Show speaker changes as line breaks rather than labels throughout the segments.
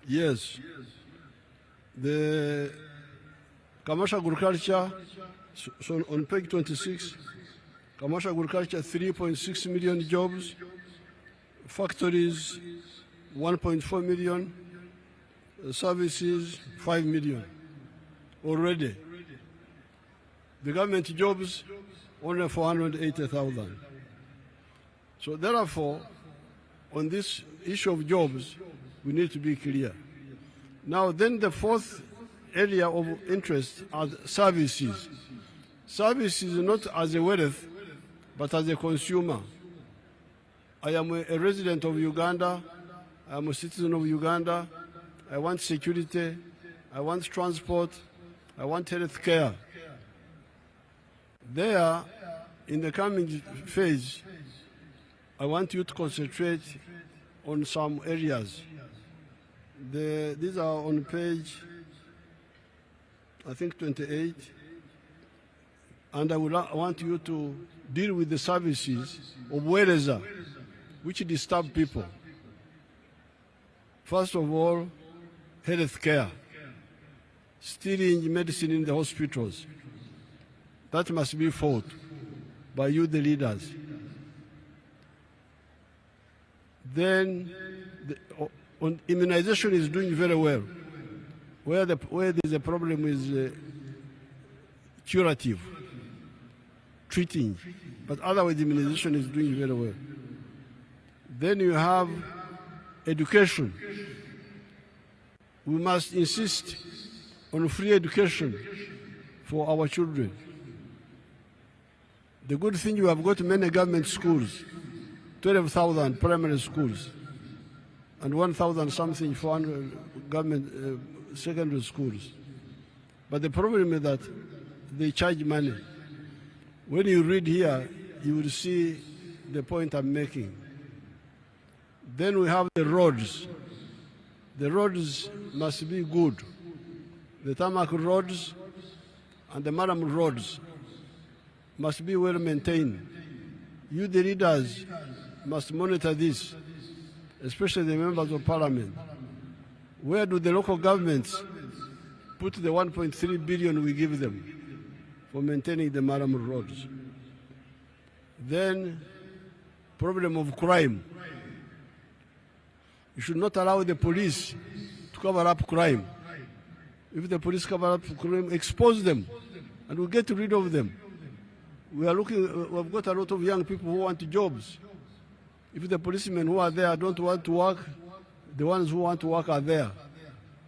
Yes. The commercial agriculture, so on page 26, commercial agriculture, 3.6 million jobs, factories, 1.4 million, services, 5 million already. The government jobs, only 480,000. So therefore, on this issue of jobs, we need to be clear. Now, then the fourth area of interest are services. Services not as a wealth, but as a consumer. I am a resident of Uganda. I am a citizen of Uganda. I want security. I want transport. I want health care. There, in the coming phase, I want you to concentrate on some areas. These are on page, I think, 28. And I want you to deal with the services of welfare, which disturb people. First of all, health care, stealing medicine in the hospitals. That must be fought by you, the leaders. Then, on immunization is doing very well. Where there's a problem is curative, treating, but otherwise immunization is doing very well. Then you have education. We must insist on free education for our children. The good thing, you have got many government schools, 12,000 primary schools, and 1,000 something for government secondary schools. But the problem is that they charge money. When you read here, you will see the point I'm making. Then we have the roads. The roads must be good. The tarmac roads and the Maram roads must be well maintained. You, the leaders, must monitor this, especially the members of parliament. Where do the local governments put the 1.3 billion we give them for maintaining the Maram roads? Then, problem of crime. You should not allow the police to cover up crime. If the police cover up crime, expose them, and we'll get rid of them. We've got a lot of young people who want jobs. If the policemen who are there don't want to work, the ones who want to work are there.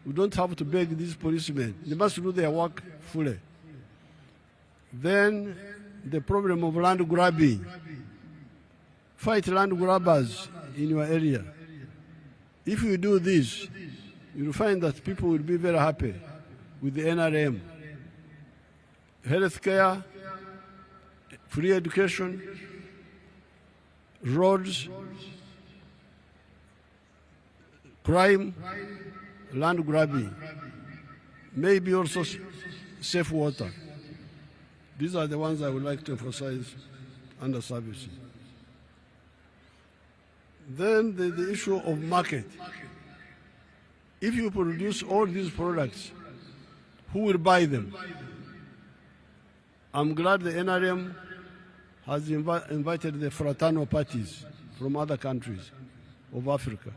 We don't have to beg these policemen. They must do their work fully. Then the problem of land grabbing. Fight land grabbers in your area. If you do this, you'll find that people will be very happy with the NRM. Health care, free education, roads, crime, land grabbing, maybe also safe water. These are the ones I would like to emphasize under services. Then the issue of market. If you produce all these products, who will buy them? I'm glad the NRM has invited the fraternal parties from other countries of Africa.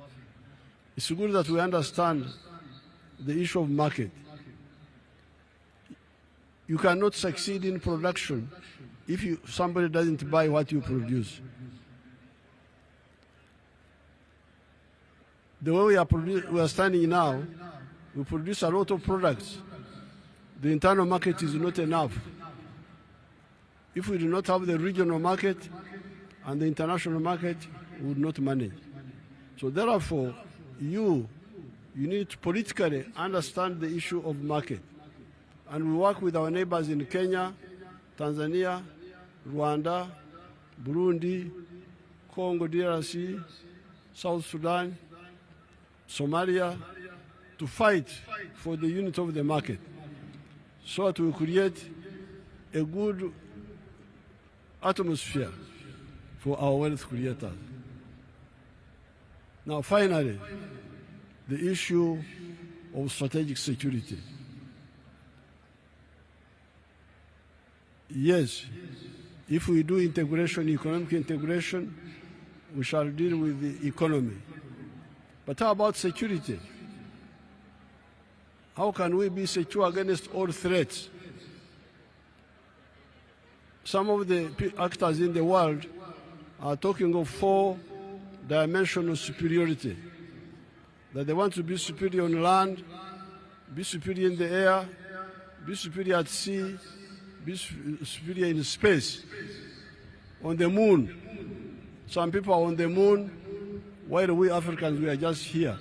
It's good that we understand the issue of market. You cannot succeed in production if somebody doesn't buy what you produce. The way we are standing now, we produce a lot of products. The internal market is not enough. If we do not have the regional market and the international market, we would not manage. So therefore, you need to politically understand the issue of market. And we work with our neighbors in Kenya, Tanzania, Rwanda, Burundi, Congo DRC, South Sudan, Somalia, to fight for the unity of the market, so that we create a good atmosphere for our wealth creators. Now finally, the issue of strategic security. Yes, if we do integration, economic integration, we shall deal with the economy. But how about security? How can we be secure against all threats? Some of the actors in the world are talking of four-dimensional superiority, that they want to be superior on land, be superior in the air, be superior at sea, be superior in space. On the moon, some people are on the moon, while we Africans, we are just here.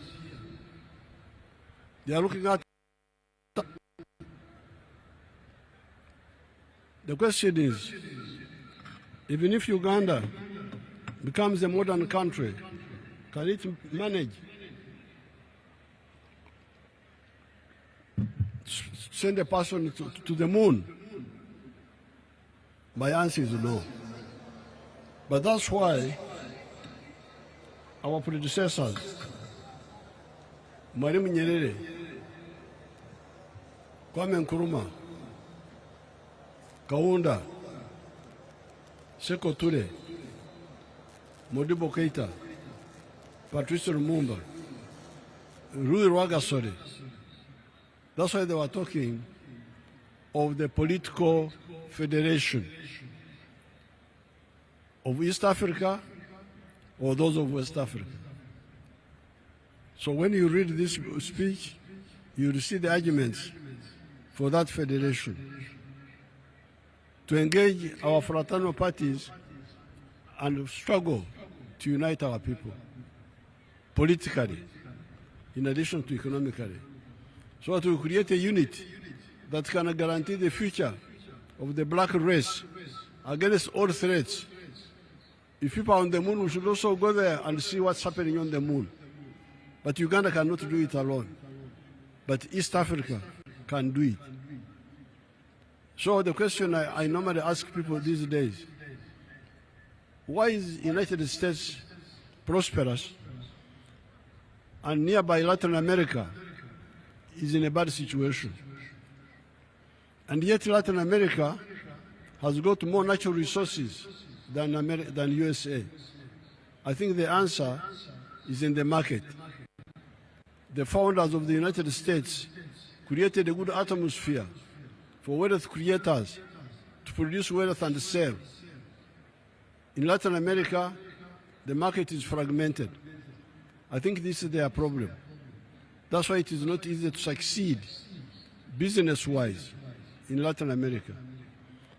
They are looking at. The question is, even if Uganda becomes a modern country, can it manage send a person to the moon? My answer is no. But that's why our predecessors, Mwalimu Nyerere, Kwame Nkrumah, Kaunda, Sekou Toure, Modibo Keita, Patrice Lumumba, Rui Rwagasore. That's why they were talking of the political federation of East Africa or those of West Africa. So when you read this speech, you will see the arguments for that federation, to engage our fraternal parties and struggle to unite our people politically, in addition to economically, so that we create a unit that can guarantee the future of the black race against all threats. If people are on the moon, we should also go there and see what's happening on the moon. But Uganda cannot do it alone. But East Africa can do it. So the question I normally ask people these days, why is the United States prosperous and nearby Latin America is in a bad situation? And yet Latin America has got more natural resources than USA. I think the answer is in the market. The founders of the United States created a good atmosphere for wealth creators to produce wealth and sell. In Latin America, the market is fragmented. I think this is their problem. That's why it is not easy to succeed business-wise in Latin America.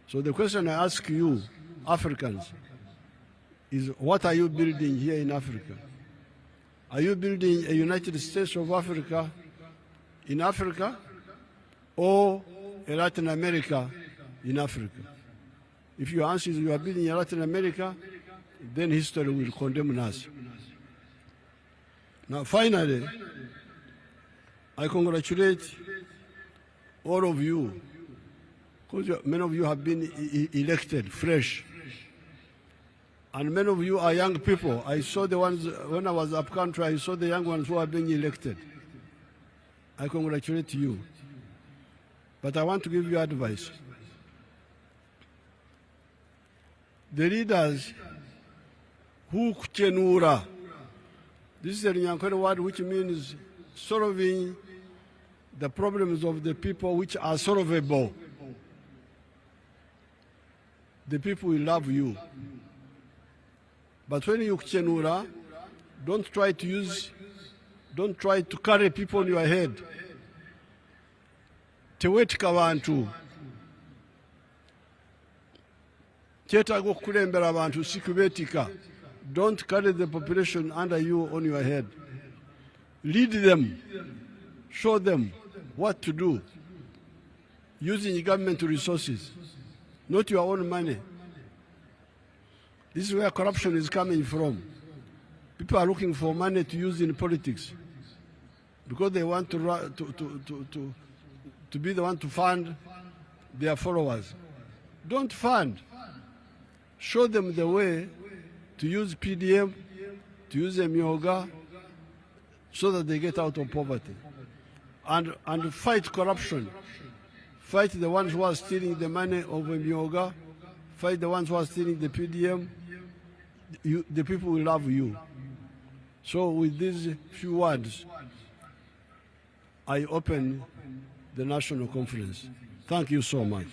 So the question I ask you, Africans, is what are you building here in Africa? Are you building a United States of Africa in Africa, or a Latin America in Africa? If your answer is you are building a Latin America, then history will condemn us. Now finally, I congratulate all of you, because many of you have been elected fresh. And many of you are young people. I saw the ones, when I was up country, I saw the young ones who are being elected. I congratulate you. But I want to give you advice. The leaders who kuchenura, this is a Nyankore word which means solving the problems of the people which are solvable. The people will love you. But when you kuchenura, don't try to carry people on your head. Tewetika abantu. Kyetaaga okukulembera abantu si kubeetika. Don't carry the population under you on your head. Lead them. Show them what to do using government resources, not your own money. This is where corruption is coming from. People are looking for money to use in politics because they want to be the one to fund their followers. Don't fund. Show them the way to use PDM, to use Emyoga, so that they get out of poverty. And fight corruption. Fight the ones who are stealing the money of Myoga. Fight the ones who are stealing the PDM. The people will love you. So with these few words, I open the national conference. Thank you so much.